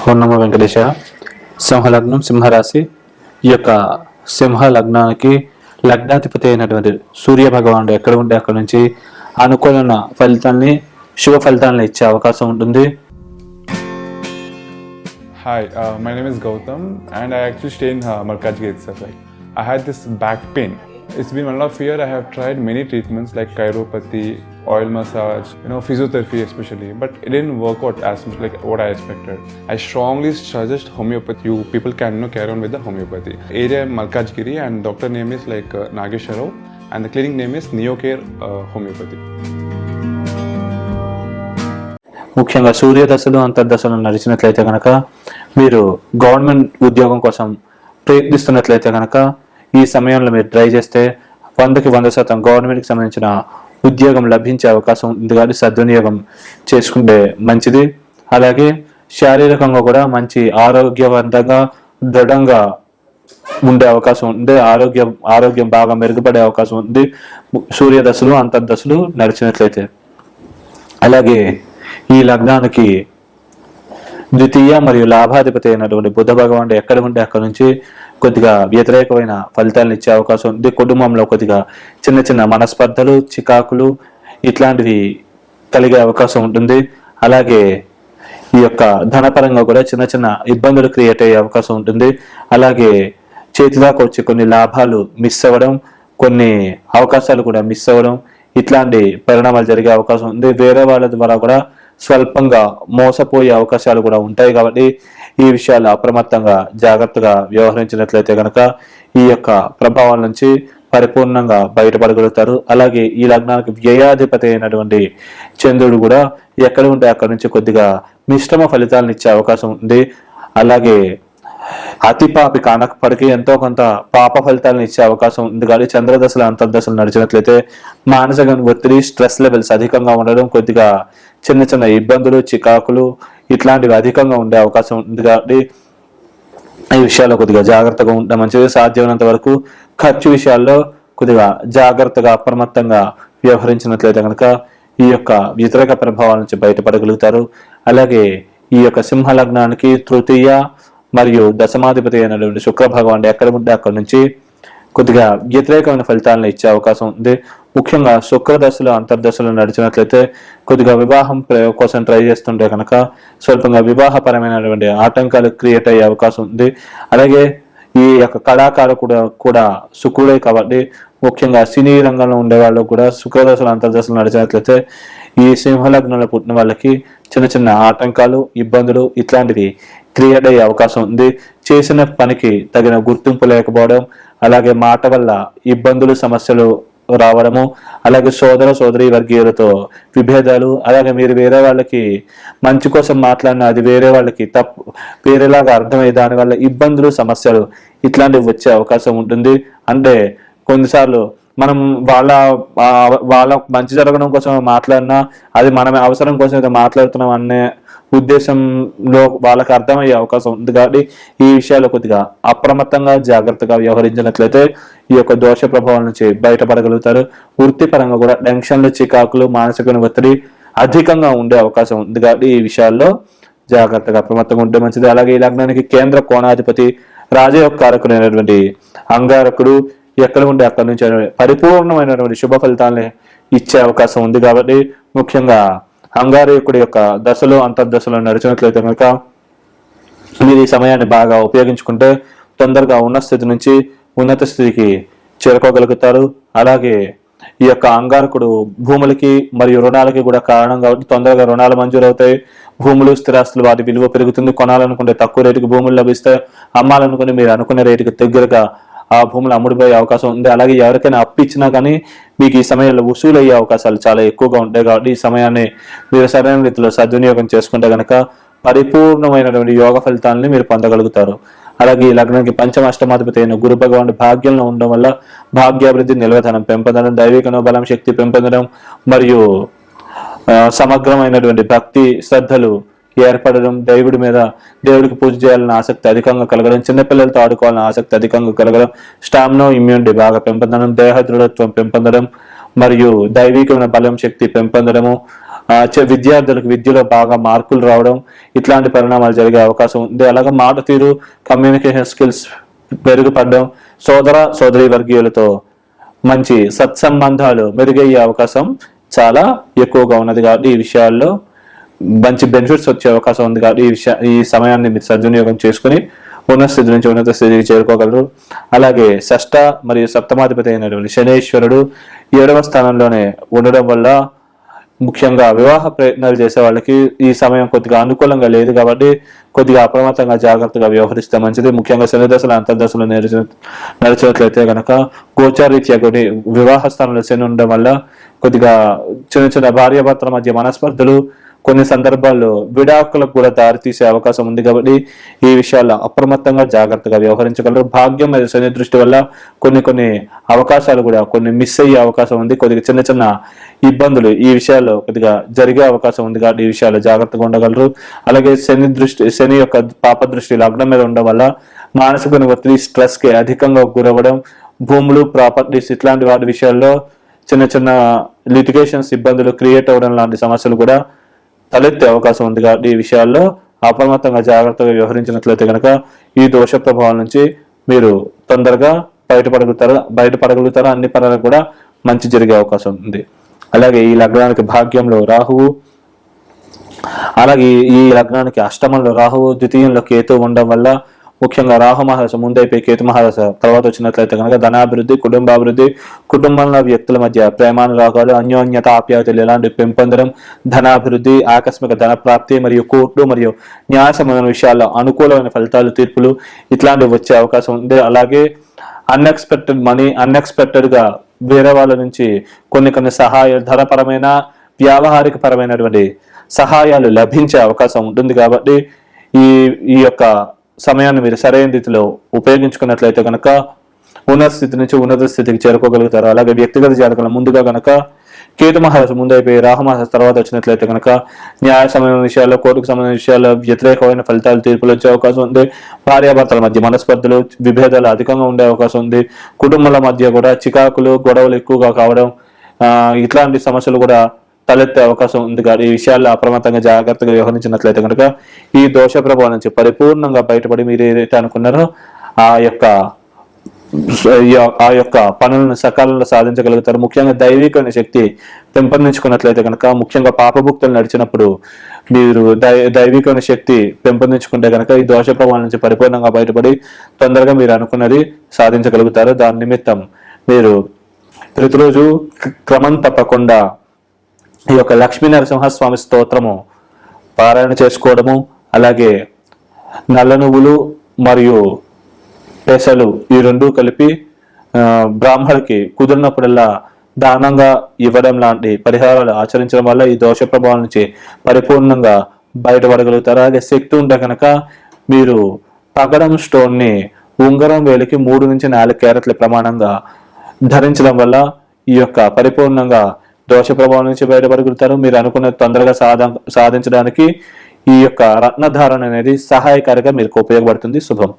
ఓం నమో వెంకటేశ. సింహలగ్నం, సింహరాశి. ఈ యొక్క సింహ లగ్నానికి లగ్నాధిపతి అయినటువంటి సూర్య భగవానుడు ఎక్కడ ఉంటే అక్కడ నుంచి అనుకూలమైన ఫలితాన్ని, శుభ ఫలితాలను ఇచ్చే అవకాశం ఉంటుంది. Hi, my name is Gautam and I actually stay in Malkajgiri itself. I had this back pain. It's been 1.5 years. I have tried many treatments like chiropathy, oil massage, physiotherapy especially, but it didn't work out as much like what I expected. I strongly suggest homeopathy. You people can carry on with the homeopathy. Area Malkajgiri and doctor name is Nagesh Rao and the clinic name is Neocare Homeopathy. ముఖ్యంగా సూర్య దశలు, అంతర్దశలు నడిచినట్లయితే కనుక, మీరు government ఉద్యోగం కోసం ప్రయత్నిస్తున్నట్లయితే కనుక ఈ సమయంలో మీరు ట్రై చేస్తే 100కి 100% గవర్నమెంట్కి సంబంధించిన ఉద్యోగం లభించే అవకాశం ఉంది. కాబట్టి సద్వినియోగం చేసుకుంటే మంచిది. అలాగే శారీరకంగా కూడా మంచి ఆరోగ్యవంతంగా, దృఢంగా ఉండే అవకాశం ఉంది. ఆరోగ్యం బాగా మెరుగుపడే అవకాశం ఉంది సూర్య దశలు, అంతర్దశలు నడిచినట్లయితే. అలాగే ఈ లగ్నానికి ద్వితీయ మరియు లాభాధిపతి అయినటువంటి బుధ భగవానుడు ఎక్కడ ఉంటే అక్కడ నుంచి కొద్దిగా వ్యతిరేకమైన ఫలితాలను ఇచ్చే అవకాశం ఉంది. కుటుంబంలో కొద్దిగా చిన్న చిన్న మనస్పర్ధలు, చికాకులు ఇట్లాంటివి కలిగే అవకాశం ఉంటుంది. అలాగే ఈ యొక్క ధనపరంగా కూడా చిన్న చిన్న ఇబ్బందులు క్రియేట్ అయ్యే అవకాశం ఉంటుంది. అలాగే చేతిదాకా వచ్చి కొన్ని లాభాలు మిస్ అవ్వడం, కొన్ని అవకాశాలు కూడా మిస్ అవ్వడం, ఇట్లాంటి పరిణామాలు జరిగే అవకాశం ఉంది. వేరే వాళ్ళ ద్వారా కూడా స్వల్పంగా మోసపోయే అవకాశాలు కూడా ఉంటాయి. కాబట్టి ఈ విషయాలు అప్రమత్తంగా, జాగ్రత్తగా వ్యవహరించినట్లయితే కనుక ఈ యొక్క ప్రభావాల నుంచి పరిపూర్ణంగా బయటపడగలుగుతారు. అలాగే ఈ లగ్నానికి వ్యయాధిపతి అయినటువంటి చంద్రుడు కూడా ఎక్కడ ఉంటే అక్కడ నుంచి కొద్దిగా మిశ్రమ ఫలితాలను ఇచ్చే అవకాశం ఉంది. అలాగే అతి పాపి కానప్పటికీ ఎంతో కొంత పాప ఫలితాలను ఇచ్చే అవకాశం ఉంది. కానీ చంద్రదశలు, అంతర్దశలు నడిచినట్లయితే మానసిక ఒత్తిడి, స్ట్రెస్ లెవెల్స్ అధికంగా ఉండడం, కొద్దిగా చిన్న చిన్న ఇబ్బందులు, చికాకులు ఇట్లాంటివి అధికంగా ఉండే అవకాశం ఉంది. కాబట్టి ఈ విషయాల్లో కొద్దిగా జాగ్రత్తగా ఉండడం మంచిది. సాధ్యమైనంత వరకు ఖర్చు విషయాల్లో కొద్దిగా జాగ్రత్తగా, అప్రమత్తంగా వ్యవహరించినట్లయితే కనుక ఈ యొక్క వ్యతిరేక ప్రభావాల నుంచి బయటపడగలుగుతారు. అలాగే ఈ యొక్క సింహ లగ్నానికి తృతీయ మరియు దశమాధిపతి అయినటువంటి శుక్ర భగవానుడు ఎక్కడ ఉంటే అక్కడ నుంచి కొద్దిగా వ్యతిరేకమైన ఫలితాలను ఇచ్చే అవకాశం ఉంది. ముఖ్యంగా శుక్రదశలు, అంతర్దశలు నడిచినట్లయితే కొద్దిగా వివాహం కోసం ట్రై చేస్తుంటే కనుక స్వల్పంగా వివాహపరమైనటువంటి ఆటంకాలు క్రియేట్ అయ్యే అవకాశం ఉంది. అలాగే ఈ యొక్క కళాకారుడు కూడా శుక్రుడే కాబట్టి ముఖ్యంగా సినీ రంగంలో ఉండే వాళ్ళు కూడా శుక్రదశలు, అంతర్దశలు నడిచినట్లయితే ఈ సింహలగ్నంలో పుట్టిన వాళ్ళకి చిన్న చిన్న ఆటంకాలు, ఇబ్బందులు ఇట్లాంటివి క్రియేట్ అయ్యే అవకాశం ఉంది. చేసిన పనికి తగిన గుర్తింపు లేకపోవడం, అలాగే మాట వల్ల ఇబ్బందులు, సమస్యలు రావడము, అలాగే సోదరి వర్గీయులతో విభేదాలు, అలాగే మీరు వేరే వాళ్ళకి మంచి కోసం మాట్లాడిన అది వేరే వాళ్ళకి వేరేలాగా అర్థమయ్యే దానివల్ల ఇబ్బందులు, సమస్యలు ఇట్లాంటివి వచ్చే అవకాశం ఉంటుంది. అంటే కొన్నిసార్లు మనం వాళ్ళ మంచి జరగడం కోసం మాట్లాడినా అది మనం అవసరం కోసం అయితే మాట్లాడుతున్నాం అనే ఉద్దేశంలో వాళ్ళకి అర్థమయ్యే అవకాశం ఉంది. కాబట్టి ఈ విషయాలు కొద్దిగా అప్రమత్తంగా, జాగ్రత్తగా వ్యవహరించినట్లయితే ఈ యొక్క దోష ప్రభావం నుంచి బయటపడగలుగుతారు. వృత్తిపరంగా కూడా టెన్షన్లు, చికాకులు, మానసిక ఒత్తిడి అధికంగా ఉండే అవకాశం ఉంది. కాబట్టి ఈ విషయాల్లో జాగ్రత్తగా, అప్రమత్తంగా ఉంటే మంచిది. అలాగే ఈ లగ్నానికి కేంద్ర కోణాధిపతి రాజయోగకారకుడైనటువంటి అంగారకుడు ఎక్కడ ఉంటే అక్కడ నుంచి పరిపూర్ణమైనటువంటి శుభ ఫలితాలని ఇచ్చే అవకాశం ఉంది. కాబట్టి ముఖ్యంగా అంగారకుడి యొక్క దశలు, అంతర్దశలు నడిచినట్లయితే కనుక మీరు ఈ సమయాన్ని బాగా ఉపయోగించుకుంటే తొందరగా ఉన్న స్థితి నుంచి ఉన్నత స్థితికి చేరుకోగలుగుతారు. అలాగే ఈ యొక్క అంగారకుడు భూములకి మరియు రుణాలకి కూడా కారణం కాబట్టి తొందరగా రుణాలు మంజూరు అవుతాయి. భూములు, స్థిరాస్తులు వాటి విలువ పెరుగుతుంది. కొనాలనుకుంటే తక్కువ రేటుకి భూములు లభిస్తాయి. అమ్మాలనుకుని మీరు అనుకునే రేటుకి దగ్గరగా ఆ భూములు అమ్ముడుపోయే అవకాశం ఉంది. అలాగే ఎవరికైనా అప్పు ఇచ్చినా కానీ మీకు ఈ సమయంలో వసూలు అయ్యే అవకాశాలు చాలా ఎక్కువగా ఉంటాయి. కాబట్టి ఈ సమయాన్ని మీరు సరైన రీతిలో సద్వినియోగం చేసుకుంటే కనుక పరిపూర్ణమైనటువంటి యోగ ఫలితాలని మీరు పొందగలుగుతారు. అలాగే ఈ లగ్నానికి పంచమాష్టమాధిపతి అయిన గురు భగవానుడు భాగ్యంలో ఉండడం వల్ల భాగ్యాభివృద్ధి, నిల్వధనం పెంపొందడం, దైవిక బలం, శక్తి పెంపొందడం మరియు సమగ్రమైనటువంటి భక్తి, శ్రద్ధలు ఏర్పడడం, దేవుడికి పూజ చేయాలన్న ఆసక్తి అధికంగా కలగడం, చిన్నపిల్లలతో ఆడుకోవాలన్న ఆసక్తి అధికంగా కలగడం, స్టామినా, ఇమ్యూనిటీ బాగా పెంపొందడం, దేహ దృఢత్వం పెంపొందడం మరియు దైవికమైన బలం, శక్తి పెంపొందడము, విద్యార్థులకు విద్యలో బాగా మార్కులు రావడం, ఇట్లాంటి పరిణామాలు జరిగే అవకాశం ఉంది. అలాగే మాట తీరు, కమ్యూనికేషన్ స్కిల్స్ మెరుగుపడడం, సోదరీ వర్గీయులతో మంచి సత్సంబంధాలు మెరుగయ్యే అవకాశం చాలా ఎక్కువగా ఉన్నది. కాబట్టి ఈ విషయాల్లో మంచి బెనిఫిట్స్ వచ్చే అవకాశం ఉంది. కాబట్టి ఈ సమయాన్ని మీరు సద్వినియోగం చేసుకుని ఉన్నత స్థితి నుంచి ఉన్నత స్థితికి చేరుకోగలరు. అలాగే షష్ఠ మరియు సప్తమాధిపతి అయినటువంటి శనేశ్వరుడు 7వ స్థానంలోనే ఉండడం వల్ల ముఖ్యంగా వివాహ ప్రయత్నాలు చేసే వాళ్ళకి ఈ సమయం కొద్దిగా అనుకూలంగా లేదు. కాబట్టి కొద్దిగా అప్రమత్తంగా జాగ్రత్తగా వ్యవహరిస్తే మంచిది. ముఖ్యంగా శని దశలు అంతర్దశలు నడిచినట్లయితే కనుక గోచారీత్యా కొన్ని వివాహ స్థానంలో శని ఉండడం వల్ల కొద్దిగా చిన్న భార్యాభర్తల మధ్య మనస్పర్ధలు, కొన్ని సందర్భాల్లో విడాకులకు కూడా దారితీసే అవకాశం ఉంది. కాబట్టి ఈ విషయాల్లో అప్రమత్తంగా జాగ్రత్తగా వ్యవహరించగలరు. భాగ్యం మరియు శని దృష్టి వల్ల కొన్ని అవకాశాలు కూడా మిస్ అయ్యే అవకాశం ఉంది. కొద్దిగా చిన్న ఇబ్బందులు ఈ విషయాల్లో కొద్దిగా జరిగే అవకాశం ఉంది. కాబట్టి ఈ విషయాల్లో జాగ్రత్తగా ఉండగలరు. అలాగే శని యొక్క పాప దృష్టి లగ్నం మీద ఉండడం వల్ల మానసిక ఒత్తిడి, స్ట్రెస్ కి అధికంగా గురవ్వడం, భూములు, ప్రాపర్టీస్ ఇట్లాంటి వాటి విషయాల్లో చిన్న లిటిగేషన్స్ ఇబ్బందులు క్రియేట్ అవ్వడం లాంటి సమస్యలు కూడా తలెత్తే అవకాశం ఉంది. కాబట్టి ఈ విషయాల్లో అప్రమత్తంగా జాగ్రత్తగా వ్యవహరించినట్లయితే కనుక ఈ దోష ప్రభావం నుంచి మీరు తొందరగా బయటపడగలుగుతారు. అన్ని పనులకు కూడా మంచి జరిగే అవకాశం ఉంది. అలాగే ఈ లగ్నానికి భాగ్యంలో రాహువు, అలాగే ఈ లగ్నానికి అష్టమంలో రాహువు, ద్వితీయంలో కేతు ఉండడం వల్ల ముఖ్యంగా రాహు మహాదశ ముందైపోయి కేతు మహాదశ తర్వాత వచ్చినట్లయితే కనుక ధనాభివృద్ధి, కుటుంబాభివృద్ధి, కుటుంబంలో వ్యక్తుల మధ్య ప్రేమానురాగాలు, అన్యోన్యత, ఆప్యాయతలు ఇలాంటి పెంపొందడం, ధనాభివృద్ధి, ఆకస్మిక ధన ప్రాప్తి మరియు కోర్టు మరియు న్యాయ సంబంధమైన విషయాల్లో అనుకూలమైన ఫలితాలు, తీర్పులు ఇట్లాంటివి వచ్చే అవకాశం ఉంది. అలాగే అన్ఎక్స్పెక్టెడ్ మనీ, అన్ఎక్స్పెక్టెడ్ గా వేరే వాళ్ళ నుంచి కొన్ని సహాయాలు, ధనపరమైన వ్యావహారిక పరమైనటువంటి సహాయాలు లభించే అవకాశం ఉంటుంది. కాబట్టి ఈ యొక్క సమయాన్ని మీరు సరైన రీతిలో ఉపయోగించుకున్నట్లయితే కనుక ఉన్నత స్థితి నుంచి ఉన్నత స్థితికి చేరుకోగలుగుతారు. అలాగే వ్యక్తిగత జాతకంలో ముందుగా కనుక కేతు మహాదశ ముందైపోయి రాహు మహాదశ తర్వాత వచ్చినట్లయితే కనుక న్యాయ సంబంధమైన విషయాల్లో, కోర్టుకు సంబంధించిన విషయాల్లో వ్యతిరేకమైన ఫలితాలు, తీర్పులు వచ్చే అవకాశం ఉంది. భార్యాభర్తల మధ్య మనస్పర్ధలు, విభేదాలు అధికంగా ఉండే అవకాశం ఉంది. కుటుంబాల మధ్య కూడా చికాకులు, గొడవలు ఎక్కువగా కావడం, ఇట్లాంటి సమస్యలు కూడా తలెత్తే అవకాశం ఉంది. కానీ ఈ విషయాల్లో అప్రమత్తంగా జాగ్రత్తగా వ్యవహరించినట్లయితే కనుక ఈ దోష ప్రభావం నుంచి పరిపూర్ణంగా బయటపడి మీరు ఏదైతే అనుకున్నారో ఆ యొక్క పనులను సకాలంలో సాధించగలుగుతారు. ముఖ్యంగా దైవికమైన శక్తి పెంపొందించుకున్నట్లయితే కనుక, ముఖ్యంగా పాపభుక్తులు నడిచినప్పుడు మీరు దైవికమైన శక్తి పెంపొందించుకుంటే కనుక ఈ దోష ప్రభావం నుంచి పరిపూర్ణంగా బయటపడి తొందరగా మీరు అనుకున్నది సాధించగలుగుతారు. దాని నిమిత్తం మీరు ప్రతిరోజు క్రమం తప్పకుండా ఈ యొక్క లక్ష్మీ నరసింహస్వామి స్తోత్రము పారాయణ చేసుకోవడము, అలాగే నల్ల నువ్వులు మరియు పెసలు ఈ రెండు కలిపి బ్రాహ్మణుడికి కుదిరినప్పుడల్లా దానంగా ఇవ్వడం లాంటి పరిహారాలు ఆచరించడం వల్ల ఈ దోష ప్రభావం నుంచి పరిపూర్ణంగా బయటపడగలుగుతారు. అలాగే శక్తి ఉంటే కనుక మీరు పగడం స్టోన్ ని ఉంగరం వేలికి 3 నుంచి 4 క్యారెట్ల ప్రమాణంగా ధరించడం వల్ల ఈ యొక్క పరిపూర్ణంగా దోష ప్రభావం నుంచి బయటపడగలుగుతారు. మీరు అనుకున్న తొందరగా సాధించడానికి ఈ యొక్క రత్నధారణ అనేది సహాయకారిగా మీకు ఉపయోగపడుతుంది. శుభం.